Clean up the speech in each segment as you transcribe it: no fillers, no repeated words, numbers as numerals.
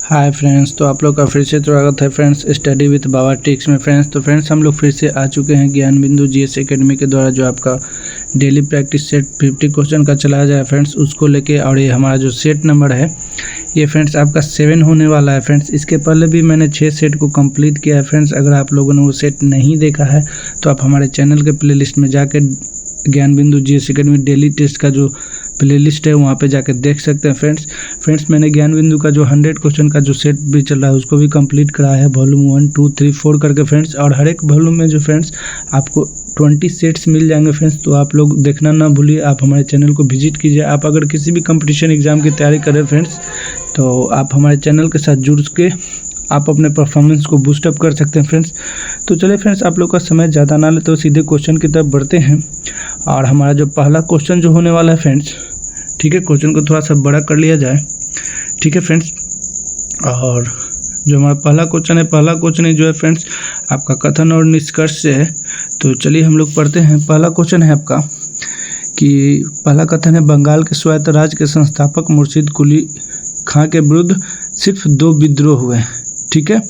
Hi friends, तो आप लोग का फिर से स्वागत है फ्रेंड्स स्टडी विद बाबा टिक्स में। फ्रेंड्स तो फ्रेंड्स हम लोग फिर से आ चुके हैं ज्ञान बिंदु जीएस एकेडमी के द्वारा जो आपका डेली प्रैक्टिस सेट 50 क्वेश्चन का चलाया जाए फ्रेंड्स, उसको लेके। और ये हमारा जो सेट नंबर है ये फ्रेंड्स आपका 7 होने वाला है फ्रेंड्स। इसके पहले भी मैंने 6 सेट को कंप्लीट किया है फ्रेंड्स। अगर आप लोगों ने वो सेट नहीं देखा है तो आप हमारे चैनल के प्लेलिस्ट में जाके ज्ञान बिंदु जीएस एकेडमी डेली टेस्ट का जो प्लेलिस्ट है वहाँ पे जाके देख सकते हैं फ्रेंड्स। मैंने ज्ञान बिंदु का जो 100 क्वेश्चन का जो सेट भी चल रहा है उसको भी कंप्लीट करा है, वॉल्यूम 1, 2, 3, 4 करके फ्रेंड्स। और हर एक वॉल्यूम में जो फ्रेंड्स आपको 20 सेट्स मिल जाएंगे फ्रेंड्स। तो आप लोग देखना ना भूलिए, आप हमारे चैनल को विजिट कीजिए। आप अगर किसी भी कंपटीशन एग्जाम की तैयारी करें फ्रेंड्स तो आप हमारे चैनल के साथ जुड़ के आप अपने परफॉर्मेंस को बूस्टअप कर सकते हैं फ्रेंड्स। तो चलिए फ्रेंड्स, आप लोग का समय ज़्यादा ना ले तो सीधे क्वेश्चन की तरफ बढ़ते हैं। और हमारा जो पहला क्वेश्चन जो होने वाला है फ्रेंड्स, ठीक है, क्वेश्चन को थोड़ा सा बड़ा कर लिया जाए, ठीक है फ्रेंड्स। और जो हमारा पहला क्वेश्चन है जो है फ्रेंड्स आपका कथन और निष्कर्ष से है। तो चलिए हम लोग पढ़ते हैं। पहला क्वेश्चन है आपका कि पहला कथन है, बंगाल के स्वायत्त राज्य के संस्थापक मुर्शिद कुली खां के विरुद्ध सिर्फ 2 विद्रोह हुए, ठीक है।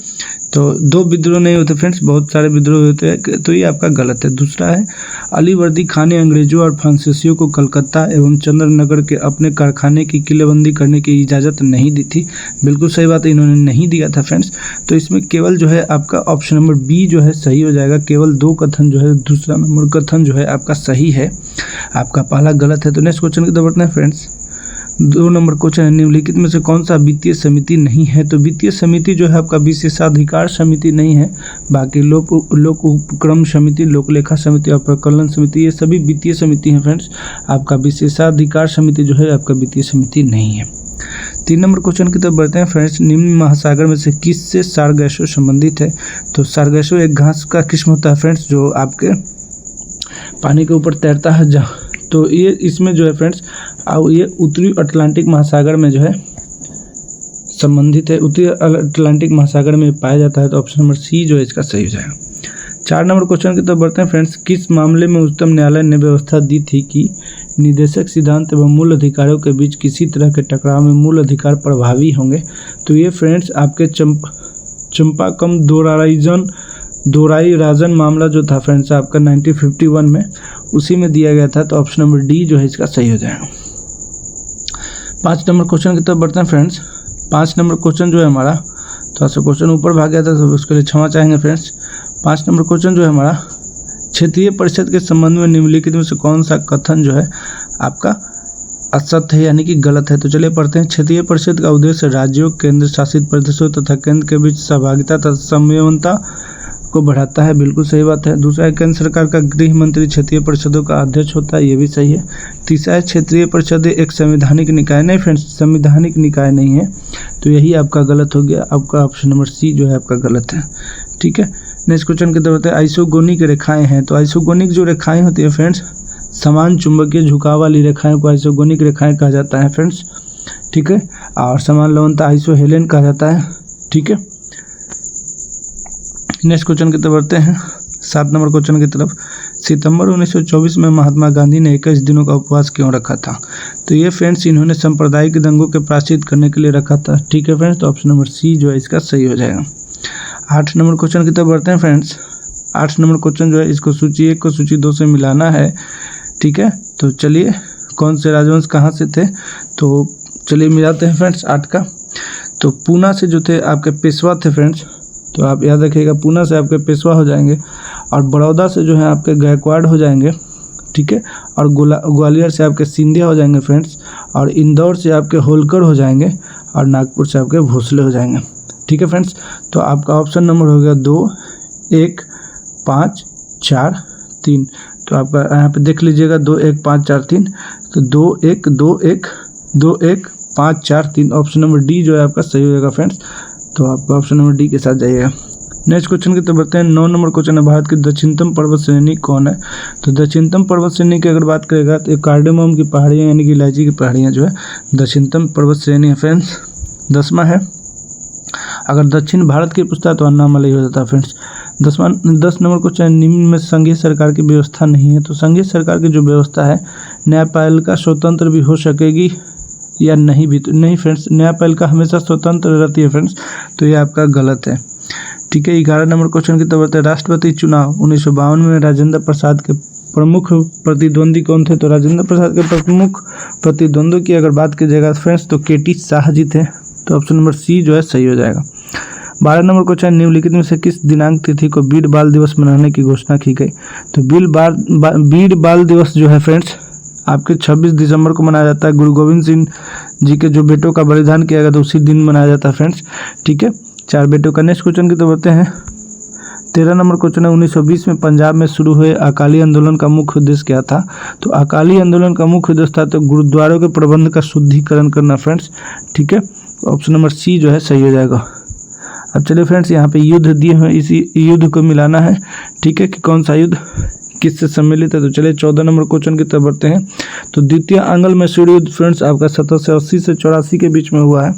तो 2 विद्रोह नहीं होते फ्रेंड्स, बहुत सारे विद्रोह होते हैं, तो ये आपका गलत है। दूसरा है, अलीवर्दी खां ने अंग्रेजों और फ्रांसीसियों को कलकत्ता एवं चंद्रनगर के अपने कारखाने की किलेबंदी करने की इजाज़त नहीं दी थी। बिल्कुल सही बात है, इन्होंने नहीं दिया था फ्रेंड्स। तो इसमें केवल जो है आपका ऑप्शन नंबर बी जो है सही हो जाएगा। केवल 2 कथन जो है, दूसरा नंबर कथन जो है आपका सही है, आपका पहला गलत है। तो नेक्स्ट क्वेश्चन की तरफ बढ़ते हैं फ्रेंड्स। 2 नंबर क्वेश्चन है, निम्नलिखित में से कौन सा वित्तीय समिति नहीं है? तो वित्तीय समिति जो है आपका विशेषाधिकार समिति नहीं है। बाकी लोक उपक्रम समिति, लोक लेखा समिति और प्रकलन समिति ये सभी वित्तीय समिति हैं फ्रेंड्स। आपका विशेषाधिकार समिति जो है आपका वित्तीय समिति नहीं है। 3 नंबर क्वेश्चन की तरफ बढ़ते हैं फ्रेंड्स। निम्न महासागर में से किससे सारगैसो संबंधित है? तो सारगैसो एक घास का किस्म होता है फ्रेंड्स जो आपके पानी के ऊपर तैरता है। जहाँ तो ये इसमें जो है फ्रेंड्स ये उत्तरी अटलांटिक महासागर में जो है संबंधित है, उत्तरी अटलांटिक महासागर में पाया जाता है। तो ऑप्शन नंबर सी जो है इसका सही हो जाएगा। 4 नंबर क्वेश्चन की तरफ बढ़ते हैं फ्रेंड्स। किस मामले में उच्चतम न्यायालय ने व्यवस्था दी थी कि निदेशक सिद्धांत एवं मूल अधिकारों के बीच किसी तरह के टकराव में मूल अधिकार प्रभावी होंगे? तो ये फ्रेंड्स आपके चंपाकम दोराई राजन मामला जो था फ्रेंड्स आपका 1951 में, उसी में दिया गया था। तो ऑप्शन नंबर डी जो है इसका सही हो जाएगा। 5 नंबर क्वेश्चन की तरफ बढ़ते हैं फ्रेंड्स। 5 नंबर क्वेश्चन जो है हमारा, थोड़ा सा क्वेश्चन ऊपर भाग गया था तो उसके लिए क्षमा चाहेंगे फ्रेंड्स। 5 नंबर क्वेश्चन जो है हमारा, क्षेत्रीय परिषद के संबंध में निम्नलिखित में से कौन सा कथन जो है आपका असत्य है यानी कि गलत है? तो चलिए पढ़ते हैं। क्षेत्रीय परिषद का उद्देश्य राज्यों, केंद्र शासित प्रदेशों तथा केंद्र के बीच सहभागिता तथा समन्वयता को बढ़ाता है। बिल्कुल सही बात है। दूसरा है, केंद्र सरकार का गृह मंत्री क्षेत्रीय परिषदों का अध्यक्ष होता है, ये भी सही है। तीसरा है, क्षेत्रीय परिषद एक संवैधानिक निकाय नहीं फ्रेंड्स, संवैधानिक निकाय नहीं है। तो यही आपका गलत हो गया, आपका ऑप्शन नंबर सी जो है आपका गलत है, ठीक है। नेक्स्ट क्वेश्चन की तरफ है, आइसोगोनिक रेखाएं हैं। तो आइसोगोनिक जो रेखाएं होती है फ्रेंड्स, समान चुंबकीय झुकाव वाली रेखाएं को आइसोगोनिक रेखाएं कहा जाता है फ्रेंड्स, ठीक है। और समान लवणता आइसोहेलेन कहा जाता है, ठीक है। नेक्स्ट क्वेश्चन की तरफ बढ़ते हैं। 7 नंबर क्वेश्चन की तरफ। सितंबर 1924 में महात्मा गांधी ने 21 दिनों का उपवास क्यों रखा था? तो ये फ्रेंड्स इन्होंने सांप्रदायिक दंगों के प्रायश्चित करने के लिए रखा था, ठीक है फ्रेंड्स। तो ऑप्शन नंबर सी जो है इसका सही हो जाएगा। 8 नंबर क्वेश्चन की तरफ बढ़ते हैं फ्रेंड्स। 8 नंबर क्वेश्चन जो है इसको सूची 1 को सूची 2 से मिलाना है, ठीक है। तो चलिए, कौन से राजवंश कहाँ से थे? तो चलिए मिलाते हैं फ्रेंड्स 8 का। तो पूना से जो थे आपके पेशवा थे फ्रेंड्स, तो आप याद रखिएगा पूना से आपके पेशवा हो जाएंगे। और बड़ौदा से जो है आपके गायकवाड़ हो जाएंगे, ठीक है। और ग्वालियर से आपके सिंधिया हो जाएंगे फ्रेंड्स। और इंदौर से आपके होलकर हो जाएंगे। और नागपुर से आपके भोसले हो जाएंगे, ठीक है फ्रेंड्स। तो आपका ऑप्शन नंबर हो गया 2, 1, 5, 4, 3। तो आपका यहाँ पे देख लीजिएगा 2, 1, 5, 4, 3। तो 2, 1, 2, 1, 2, 1, 5, 4, 3 ऑप्शन नंबर डी जो है आपका सही हो जाएगा फ्रेंड्स। तो आपका ऑप्शन नंबर डी के साथ जाइएगा। नेक्स्ट क्वेश्चन की तरफ बढ़ते हैं। 9 नंबर क्वेश्चन है, भारत की दक्षिणतम पर्वत श्रेणी कौन है? तो दक्षिणतम पर्वत श्रेणी की अगर बात करेगा तो कार्डेमम की पहाड़ियाँ यानी कि इलायची की पहाड़ियाँ जो है दक्षिणतम पर्वत श्रेणी है फ्रेंड्स। 10वां है, अगर दक्षिण भारत की पूछता है तो अन्नामलई हो जाता है फ्रेंड्स। 10 नंबर क्वेश्चन, निम्न में संघीय सरकार की व्यवस्था नहीं है। तो संघीय सरकार की जो व्यवस्था है, न्यायपालिका स्वतंत्र भी हो सकेगी या नहीं भी? तो नहीं फ्रेंड्स, न्यायपालिका हमेशा स्वतंत्र रहती है फ्रेंड्स, तो ये आपका गलत है। ठीक है, 11 नंबर क्वेश्चन की तरफ है। राष्ट्रपति चुनाव 1952 में राजेंद्र प्रसाद के प्रमुख प्रतिद्वंदी कौन थे? तो राजेंद्र प्रसाद के प्रमुख प्रतिद्वंद्वियों की अगर बात की जाएगा फ्रेंड्स तो केटी शाह जी थे, तो ऑप्शन नंबर सी जो है सही हो जाएगा। 12 नंबर क्वेश्चन, निम्नलिखित में से किस दिनांक तिथि को वीर बाल दिवस मनाने की घोषणा की गई? तो वीर बाल दिवस जो है फ्रेंड्स आपके 26 दिसंबर को मनाया जाता है। गुरु गोविंद सिंह जी के जो बेटों का बलिदान किया गया था उसी दिन मनाया जाता है फ्रेंड्स। ठीक है, 4 बेटों का। नेक्स्ट क्वेश्चन की तो बढ़ते हैं। 13 नंबर क्वेश्चन है, 1920 में पंजाब में शुरू हुए अकाली आंदोलन का मुख्य उद्देश्य क्या था? तो अकाली आंदोलन का मुख्य उद्देश्य था तो गुरुद्वारों के प्रबंध का शुद्धिकरण करना फ्रेंड्स। ठीक है, ऑप्शन नंबर सी जो है सही हो जाएगा। अब चलिए फ्रेंड्स, यहाँ पे युद्ध दिए हुए, इसी युद्ध को मिलाना है। ठीक है, कि कौन सा युद्ध किससे सम्मिलित है? तो चलिए 14 नंबर क्वेश्चन की तरफ बढ़ते हैं। तो द्वितीय आंग्ल मैसूर युद्ध फ्रेंड्स आपका 1780 से 84 के बीच में हुआ है।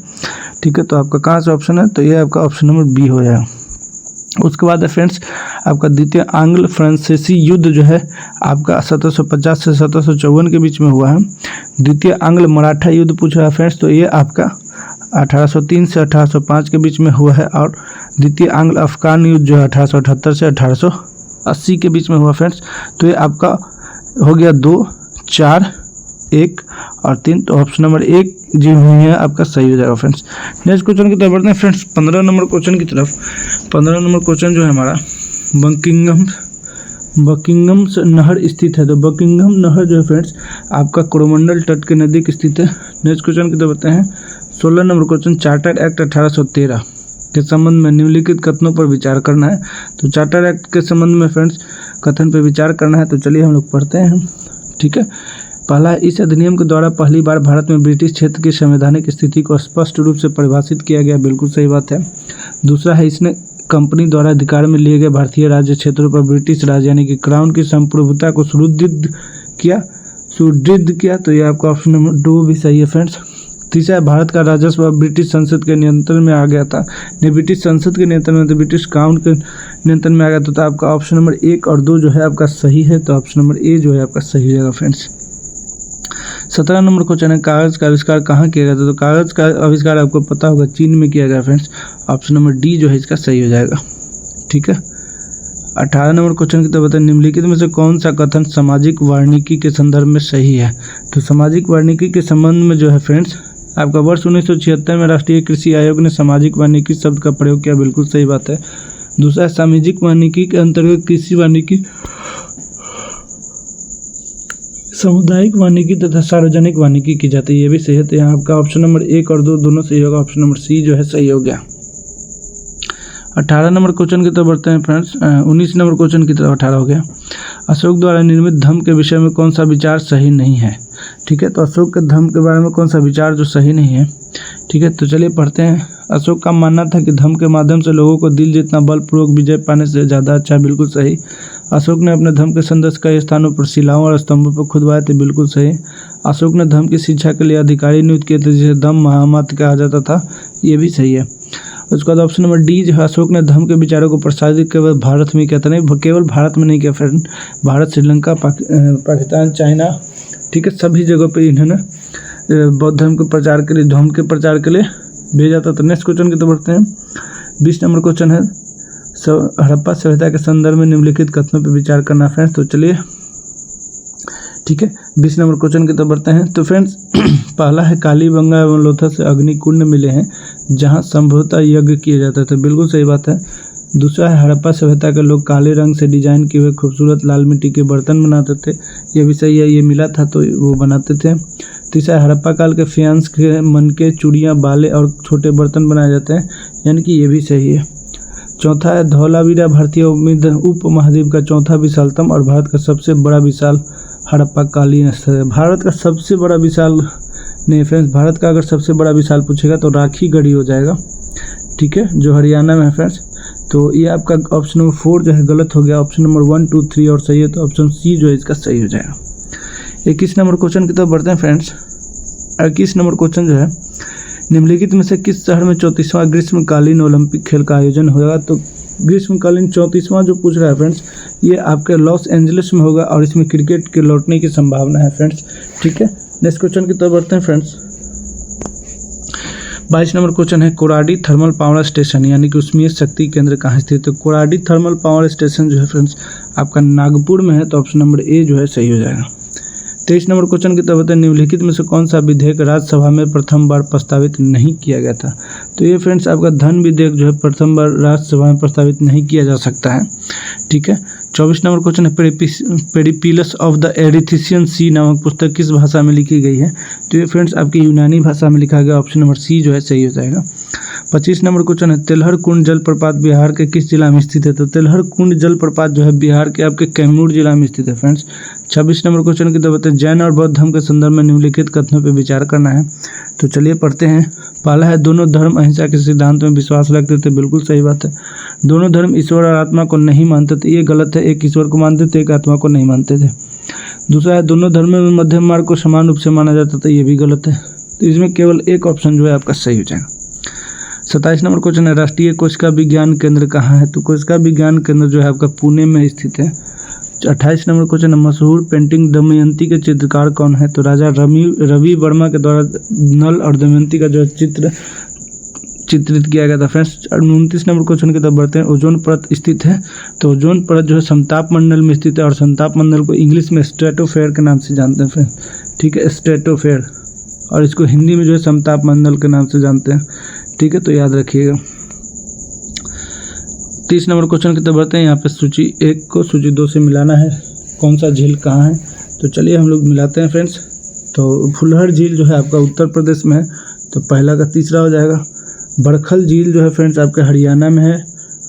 ठीक है, तो आपका कहाँ से ऑप्शन है? तो ये आपका ऑप्शन नंबर बी हो जाएगा। उसके बाद है फ्रेंड्स आपका द्वितीय आंग्ल फ्रांसीसी युद्ध जो है आपका 1750 से 1754 के बीच में हुआ है। द्वितीय आंग्ल मराठा युद्ध पूछ रहा है फ्रेंड्स, तो ये आपका 1803 से 1805 के बीच में हुआ है। और द्वितीय आंग्ल अफगान युद्ध जो है 1878 से 1880 के बीच में हुआ फ्रेंड्स। तो ये आपका हो गया 2, 4, 1 और 3, तो ऑप्शन नंबर 1 जो हुई है आपका सही हो जाएगा फ्रेंड्स। नेक्स्ट क्वेश्चन की तरफ बढ़ते हैं फ्रेंड्स 15 नंबर क्वेश्चन की तरफ। 15 नंबर क्वेश्चन जो है हमारा बकिंगम नहर स्थित है। तो बकिंगम नहर जो है फ्रेंड्स आपका कोरोमंडल तट के नज़दीक स्थित है। नेक्स्ट क्वेश्चन की तरफ बढ़ते हैं 16 नंबर क्वेश्चन, चार्टर एक्ट 1813 के संबंध में निम्नलिखित कथनों पर विचार करना है। तो चार्टर एक्ट के संबंध में फ्रेंड्स कथन पर विचार करना है, तो चलिए हम लोग पढ़ते हैं। ठीक है, पहला, इस अधिनियम के द्वारा पहली बार भारत में ब्रिटिश क्षेत्र की संवैधानिक स्थिति को स्पष्ट रूप से परिभाषित किया गया। बिल्कुल सही बात है। दूसरा है, इसने कंपनी द्वारा अधिकार में लिए गए भारतीय राज्य क्षेत्रों पर ब्रिटिश राज यानी कि क्राउन की संप्रभुता को सुदृढ़ किया। तो ये आपका ऑप्शन नंबर 2 भी सही है फ्रेंड्स। तीसरा, भारत का राजस्व ब्रिटिश संसद के नियंत्रण में आ गया था। नहीं, ब्रिटिश संसद के नियंत्रण में, तो ब्रिटिश क्राउन के नियंत्रण में आ गया था। तो आपका ऑप्शन नंबर 1 और 2 जो है आपका सही है, तो ऑप्शन नंबर ए जो है आपका सही हो जाएगा फ्रेंड्स। 17 नंबर क्वेश्चन है, कागज़ का आविष्कार कहाँ किया गया था? तो कागज़ का आविष्कार आपको पता होगा चीन में किया गया फ्रेंड्स। ऑप्शन नंबर डी जो है इसका सही हो जाएगा। ठीक है, 18 नंबर क्वेश्चन की तो बताएं, निम्नलिखित में से कौन सा कथन सामाजिक वानिकी के संदर्भ में सही है? तो सामाजिक वानिकी के संबंध में जो है फ्रेंड्स आपका वर्ष 1976 में राष्ट्रीय कृषि आयोग ने सामाजिक वानिकी शब्द का प्रयोग किया। बिल्कुल सही बात है। दूसरा, सामाजिक वानिकी के अंतर्गत कृषि वानिकी, सामुदायिक वानिकी तथा सार्वजनिक वानिकी की जाती है। ये भी सही है। तो यहाँ आपका ऑप्शन नंबर 1 और 2 दोनों सही होगा। ऑप्शन नंबर सी जो है सही हो गया। 18 नंबर क्वेश्चन की तरफ बढ़ते हैं फ्रेंड्स। 19 नंबर क्वेश्चन की तरफ 18 हो गया। अशोक द्वारा निर्मित धम्म के विषय में कौन सा विचार सही नहीं है? ठीक है, तो अशोक के धम्म के बारे में कौन सा विचार जो सही नहीं है? ठीक है, तो चलिए पढ़ते हैं। अशोक का मानना था कि धम्म के माध्यम से लोगों को दिल जितना बलपूर्वक विजय पाने से ज़्यादा अच्छा। बिल्कुल सही। अशोक ने अपने धम्म के संदेश कई स्थानों पर शिलाओं और स्तंभों पर खुदवाए थे। बिल्कुल सही। अशोक ने धम्म की शिक्षा के लिए अधिकारी नियुक्त किए थे जिसे धम्म महामत कहा जाता था। ये भी सही है। उसके बाद ऑप्शन नंबर डी जो है, अशोक ने धम्म के विचारों को प्रसारित केवल भारत में किया था। नहीं, केवल भारत में नहीं किया फ्रेंड, भारत, श्रीलंका, पाकिस्तान, चाइना, ठीक है, सभी जगहों पे इन्होंने बौद्ध धर्म के प्रचार के लिए, धम्म के प्रचार के लिए भेजा था। तो नेक्स्ट क्वेश्चन की तरफ बढ़ते हैं। 20 नंबर क्वेश्चन है, हड़प्पा सभ्यता के संदर्भ में निम्नलिखित कथनों पर विचार करना फ्रेंड्स। तो चलिए ठीक है, 20 नंबर क्वेश्चन की तरफ बढ़ते हैं। तो फ्रेंड्स पहला है, कालीबंगा एवं लोथा से अग्निकुंड मिले हैं जहां संभवतः यज्ञ किए जाते थे। बिल्कुल सही बात है। दूसरा है, हड़प्पा सभ्यता के लोग काले रंग से डिजाइन किए हुए खूबसूरत लाल मिट्टी के बर्तन बनाते थे। ये भी सही है, ये मिला था तो वो बनाते थे। तीसरा है, हड़प्पा काल के फियांस के मनके, चूड़ियाँ, बाले और छोटे बर्तन बनाए जाते हैं, यानी कि ये भी सही है। चौथा है, धौलावीरा भारतीय उप महाद्वीप का चौथा विशालतम और भारत का सबसे बड़ा विशाल हड़प्पा कालीन स्थल है। भारत का सबसे बड़ा विशाल नहीं फ्रेंड्स, भारत का अगर सबसे बड़ा विशाल पूछेगा तो राखी गढ़ी हो जाएगा। ठीक है, जो हरियाणा में है फ्रेंड्स। तो ये आपका ऑप्शन नंबर 4 जो है गलत हो गया। ऑप्शन नंबर 1, 2, 3 और सही है, तो ऑप्शन सी जो है इसका सही हो जाएगा। 21 नंबर क्वेश्चन की तरफ बढ़ते हैं फ्रेंड्स। 21 नंबर क्वेश्चन जो है, निम्नलिखित में से किस शहर में 34वां ग्रीष्मकालीन ओलंपिक खेल का आयोजन होगा? तो ग्रीष्मकालीन 34वां जो पूछ रहा है फ्रेंड्स, ये आपके लॉस एंजलिस में होगा और इसमें क्रिकेट के लौटने की संभावना है फ्रेंड्स। ठीक है, नेक्स्ट क्वेश्चन की तरफ बढ़ते हैं फ्रेंड्स। 22 नंबर क्वेश्चन है कोराडी थर्मल पावर स्टेशन यानी कि ऊष्मीय शक्ति केंद्र कहाँ स्थित है। कोराडी थर्मल पावर स्टेशन जो है फ्रेंड्स आपका नागपुर में है, तो ऑप्शन नंबर ए जो है सही हो जाएगा। 23 नंबर क्वेश्चन की तरफ निम्नलिखित में से कौन सा विधेयक राज्यसभा में प्रथम बार प्रस्तावित नहीं किया गया था। तो ये फ्रेंड्स आपका धन विधेयक जो है प्रथम बार राज्यसभा में प्रस्तावित नहीं किया जा सकता है, ठीक है। 24 नंबर क्वेश्चन है पेरिप्लस ऑफ द एरिथ्रियन सी नामक पुस्तक किस भाषा में लिखी गई है। तो ये फ्रेंड्स आपकी यूनानी भाषा में लिखा गया, ऑप्शन नंबर सी जो है सही हो जाएगा। 25 नंबर क्वेश्चन है तेलहर कुंड जलप्रपात बिहार के किस जिला में स्थित है। तो तेलहर कुंड जलप्रपात जो है बिहार के आपके कैमूर जिला में स्थित है फ्रेंड्स। 26 नंबर क्वेश्चन की तरफ जैन और बौद्ध धर्म के संदर्भ में निम्नलिखित कथनों पर विचार करना है। तो चलिए पढ़ते हैं। पहला है दोनों धर्म अहिंसा के सिद्धांत में विश्वास रखते थे, बिल्कुल सही बात है। दोनों धर्म ईश्वर और आत्मा को नहीं मानते थे, ये गलत है। एक ईश्वर को मानते थे, एक आत्मा को नहीं मानते थे। दूसरा है दोनों धर्मों में मध्यम मार्ग को समान रूप से माना जाता था, ये भी गलत है। तो इसमें केवल एक ऑप्शन जो है आपका सही हो जाएगा। 27 नंबर क्वेश्चन है राष्ट्रीय कोशिका विज्ञान केंद्र कहाँ है। तो कोशिका विज्ञान केंद्र जो है आपका पुणे में स्थित है। 28 नंबर क्वेश्चन है मशहूर पेंटिंग दमयंती के चित्रकार कौन है। तो राजा रवि वर्मा के द्वारा नल और दमयंती का जो चित्र चित्रित किया गया था फ्रेंड्स। 29 नंबर क्वेश्चन की तरफ बढ़ते हैं। ओजोन परत स्थित है। तो ओजोन परत जो है समताप मंडल में स्थित है और समताप मंडल को इंग्लिश में स्ट्रेटोफेयर के नाम से जानते हैं फ्रेंड्स, ठीक है, स्ट्रेटोफेयर, और इसको हिंदी में जो है समताप मंडल के नाम से जानते हैं, ठीक है, तो याद रखिएगा। 30 नंबर क्वेश्चन की तरफ बढ़ते हैं। यहाँ पे सूची 1 को सूची 2 से मिलाना है, कौन सा झील कहाँ है। तो चलिए हम लोग मिलाते हैं फ्रेंड्स। तो फुलहर झील जो है आपका उत्तर प्रदेश में है, तो पहला का तीसरा हो जाएगा। बड़खल झील जो है फ्रेंड्स आपके हरियाणा में है।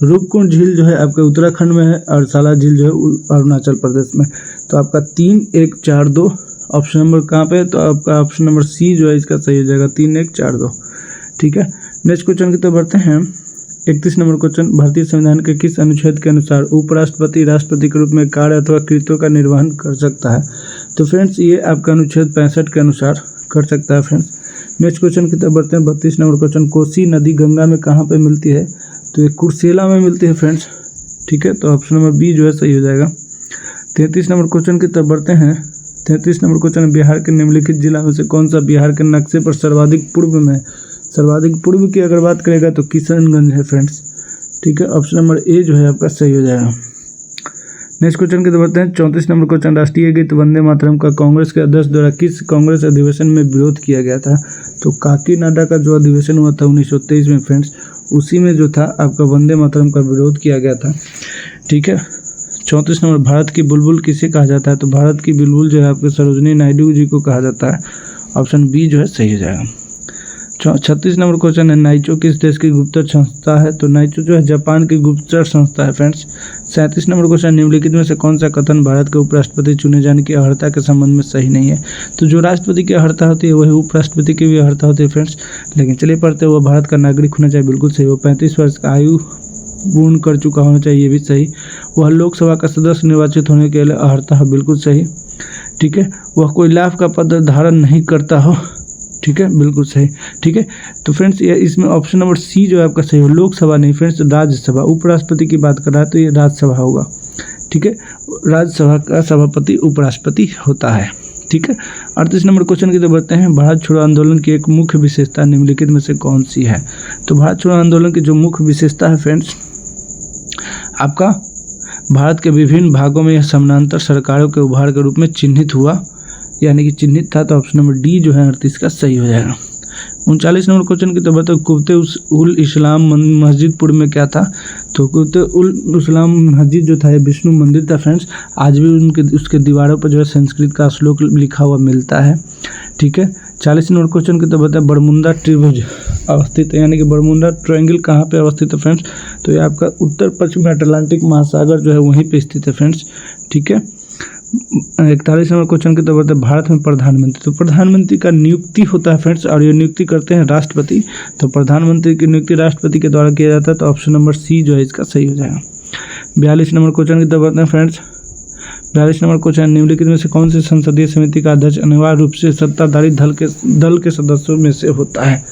रूपकुंड झील जो है आपके उत्तराखंड में है और साला झील जो है अरुणाचल प्रदेश में। तो आपका 3, 1, 4, 2 ऑप्शन नंबर कहाँ पे है। तो आपका ऑप्शन नंबर सी जो है इसका सही हो जाएगा, 3, 1, 4, 2, ठीक है। नेक्स्ट क्वेश्चन की तरफ बढ़ते हैं। 31 नंबर क्वेश्चन भारतीय संविधान के किस अनुच्छेद के अनुसार उपराष्ट्रपति राष्ट्रपति के रूप में कार्य अथवा कृत्यों का निर्वहन कर सकता है। तो फ्रेंड्स ये आपका अनुच्छेद 65 के अनुसार कर सकता है फ्रेंड्स। नेक्स्ट क्वेश्चन की तरफ बढ़ते हैं। 32 नंबर क्वेश्चन कोसी नदी गंगा में कहाँ पे मिलती है। तो ये कुर्सेला में मिलती है फ्रेंड्स, ठीक है, तो ऑप्शन नंबर बी जो है सही हो जाएगा। 33 नंबर क्वेश्चन की तरफ बढ़ते हैं। 33 नंबर क्वेश्चन बिहार के निम्नलिखित जिला में से कौन सा बिहार के नक्शे पर सर्वाधिक पूर्व में। सर्वाधिक पूर्व की अगर बात करेगा तो किशनगंज है फ्रेंड्स, ठीक है, ऑप्शन नंबर ए जो है आपका सही हो जाएगा। नेक्स्ट क्वेश्चन की तरफ बढ़ते हैं। 34 नंबर क्वेश्चन राष्ट्रीय गीत वंदे मातरम का कांग्रेस के अध्यक्ष द्वारा किस कांग्रेस अधिवेशन में विरोध किया गया था। तो काकीनाडा का जो अधिवेशन हुआ था 1923 में फ्रेंड्स, उसी में जो था आपका वंदे मातरम का विरोध किया गया था, ठीक है। 34 नंबर भारत की बुलबुल किसे कहा जाता है। तो भारत की बुलबुल जो है आपके सरोजनी नायडू जी को कहा जाता है, ऑप्शन बी जो है सही हो जाएगा। 36 नंबर क्वेश्चन है नाइचो किस देश की गुप्तचर संस्था है। तो नाइचो जो है जापान की गुप्तचर संस्था है फ्रेंड्स। 37 नंबर क्वेश्चन निम्नलिखित में से कौन सा कथन भारत के उपराष्ट्रपति चुने जाने की अर्हता के संबंध में सही नहीं है। तो जो राष्ट्रपति की अर्हता होती है वही उपराष्ट्रपति की भी अर्हता होती है फ्रेंड्स। लेकिन चलिए पढ़ते हुए भारत का नागरिक होना चाहिए, बिल्कुल सही। वो 35 वर्ष का आयु पूर्ण कर चुका होना चाहिए, ये भी सही। वह लोकसभा का सदस्य निर्वाचित होने के लिए अर्हता है, बिल्कुल सही, ठीक है। वह कोई लाभ का पद धारण नहीं करता हो, ठीक है, बिल्कुल सही, ठीक है। तो फ्रेंड्स ये इसमें ऑप्शन नंबर सी जो है आपका सही हो। लोकसभा नहीं फ्रेंड्स, राज्यसभा। उपराष्ट्रपति की बात कर रहा है तो ये राज्यसभा होगा, ठीक है। राज्यसभा का सभापति उपराष्ट्रपति होता है, ठीक है। 38 नंबर क्वेश्चन की तरफ बढ़ते हैं। भारत छोड़ो आंदोलन की एक मुख्य विशेषता निम्नलिखित में से कौन सी है। तो भारत छोड़ो आंदोलन की जो मुख्य विशेषता है फ्रेंड्स आपका भारत के विभिन्न भागों में यह समानांतर सरकारों के उभार के रूप में चिन्हित हुआ, यानी कि चिन्हित था, तो ऑप्शन नंबर डी जो है 38 का सही हो जाएगा। 39 नंबर क्वेश्चन की तरफ बताओ कुब्ते उल इस्लाम मस्जिद पूर्व में क्या था। तो कुब्ते उल इस्लाम मस्जिद जो था ये विष्णु मंदिर था फ्रेंड्स। आज भी उसके दीवारों पर जो है संस्कृत का श्लोक लिखा हुआ मिलता है, ठीक है। 40 नंबर क्वेश्चन की तरफ बताया बरमुंडा त्रिभुज अवस्थित है, यानी कि बरमुंडा ट्रायंगल कहाँ पे अवस्थित है फ्रेंड्स। तो ये आपका उत्तर पश्चिम अटलांटिक महासागर जो है वहीं पे स्थित है फ्रेंड्स, ठीक है। 41 नंबर क्वेश्चन की तरफ भारत में प्रधानमंत्री। तो प्रधानमंत्री का नियुक्ति होता है फ्रेंड्स और ये नियुक्ति करते हैं राष्ट्रपति। तो प्रधानमंत्री की नियुक्ति राष्ट्रपति के द्वारा किया जाता है, तो ऑप्शन नंबर सी जो है इसका सही हो जाएगा। 42 नंबर क्वेश्चन की तरफ हैं फ्रेंड्स। 42 नंबर क्वेश्चन निम्नलिखित में से कौन सी संसदीय समिति का अध्यक्ष अनिवार्य रूप से सत्ताधारी दल के सदस्यों में से होता है।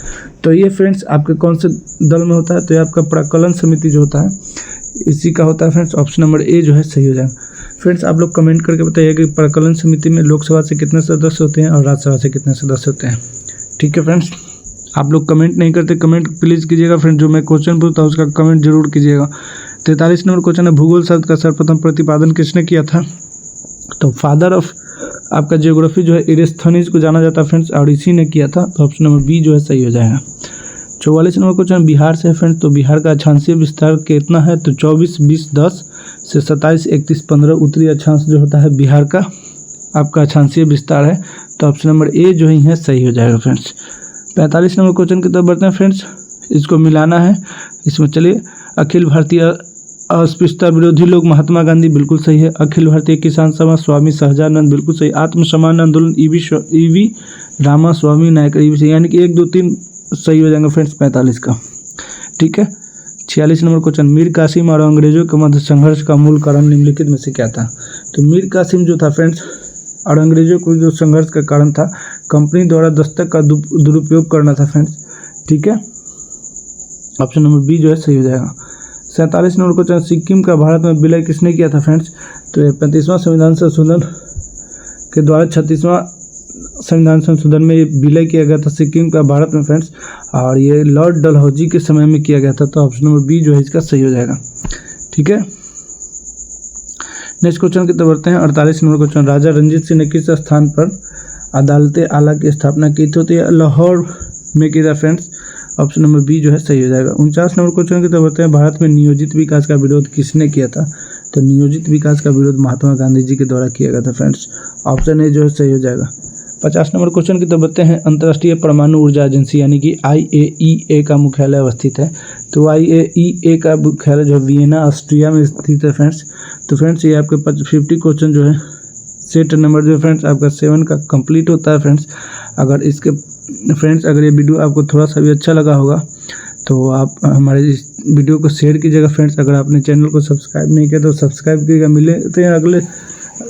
तो ये फ्रेंड्स आपके कौन से दल में होता है। तो ये आपका प्राक्कलन समिति जो होता है इसी का होता है फ्रेंड्स, ऑप्शन नंबर ए जो है सही हो जाएगा। फ्रेंड्स आप लोग कमेंट करके बताइए कि प्राक्कलन समिति में लोकसभा से कितने सदस्य होते हैं और राज्यसभा से कितने सदस्य होते हैं, ठीक है फ्रेंड्स। आप लोग कमेंट नहीं करते, कमेंट प्लीज़ कीजिएगा फ्रेंड। जो मैं क्वेश्चन पूछता हूँ उसका कमेंट जरूर कीजिएगा। 43 नंबर क्वेश्चन है, भूगोल शब्द का सर्वप्रथम प्रतिपादन किसने किया था? तो फादर ऑफ आपका जियोग्राफी जो है इरेस्थनीज को जाना जाता है फ्रेंड्स, और इसी ने किया था। तो ऑप्शन नंबर बी जो है सही हो जाएगा। 44 नंबर क्वेश्चन बिहार से है फ्रेंड्स। तो बिहार का अक्षांशीय विस्तार कितना है? तो 24 20 10 से 27 31 15 उत्तरी अक्षांश जो होता है बिहार का आपका अक्षांशीय विस्तार है। तो ऑप्शन नंबर ए जो है सही हो जाएगा फ्रेंड्स। 45 नंबर क्वेश्चन की तरफ बढ़ते हैं फ्रेंड्स। इसको मिलाना है इसमें। चलिए, अखिल भारतीय अस्पृश्यता विरोधी लोग महात्मा गांधी बिल्कुल सही है। अखिल भारतीय किसान सभा स्वामी सहजानंद बिल्कुल सही। आत्मसम्मान आंदोलन ईवी रामा स्वामी नायक सही, यानी कि 1 2 3 सही हो जाएंगे फ्रेंड्स 45 का। ठीक है। 46 नंबर क्वेश्चन, मीर कासिम और अंग्रेजों के मध्य संघर्ष का मूल कारण निम्नलिखित में से क्या था? तो मीर कासिम जो था फ्रेंड्स और अंग्रेजों को जो संघर्ष का कारण था, कंपनी द्वारा दस्तक का दुरुपयोग करना था फ्रेंड्स। ठीक है। ऑप्शन नंबर बी जो है सही हो जाएगा। 47 नंबर क्वेश्चन, सिक्किम का भारत में विलय किसने किया था फ्रेंड्स? तो 35वां संविधान संशोधन के द्वारा 36वां संविधान संशोधन में विलय किया गया था सिक्किम का भारत में फ्रेंड्स, और ये लॉर्ड डलहौजी के समय में किया गया था। तो ऑप्शन नंबर बी जो है इसका सही हो जाएगा। ठीक है। नेक्स्ट क्वेश्चन की तरफ बढ़ते हैं। 48 नंबर क्वेश्चन, राजा रंजीत सिंह ने किस स्थान पर अदालते आला की स्थापना की थी? तो ये लाहौर में किया था फ्रेंड्स। ऑप्शन नंबर बी जो है सही हो जाएगा। 49 नंबर क्वेश्चन की तरफ बढ़ते हैं। भारत में नियोजित विकास का विरोध किसने किया था? तो नियोजित विकास का विरोध महात्मा गांधी जी के द्वारा किया गया था फ्रेंड्स। ऑप्शन ए जो है सही हो जाएगा। 50 नंबर क्वेश्चन की तरफ बढ़ते हैं। अंतर्राष्ट्रीय परमाणु ऊर्जा एजेंसी यानी कि IAEA का मुख्यालय अवस्थित है। तो IAEA का मुख्यालय जो है वियना ऑस्ट्रिया में स्थित है फ्रेंड्स। तो फ्रेंड्स ये आपके 50 क्वेश्चन जो है सेट नंबर जो है फ्रेंड्स आपका 7 का कंप्लीट होता है फ्रेंड्स। अगर इसके फ्रेंड्स अगर ये वीडियो आपको थोड़ा सा भी अच्छा लगा होगा तो आप हमारे इस वीडियो को शेयर कीजिएगा फ्रेंड्स। अगर आपने चैनल को सब्सक्राइब नहीं किया तो सब्सक्राइब कीजिएगा। मिलते हैं अगले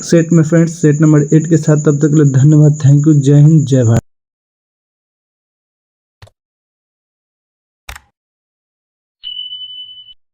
सेट में फ्रेंड्स, सेट नंबर 8 के साथ। तब तक के लिए धन्यवाद। Thank you. जय हिंद, जय भारत।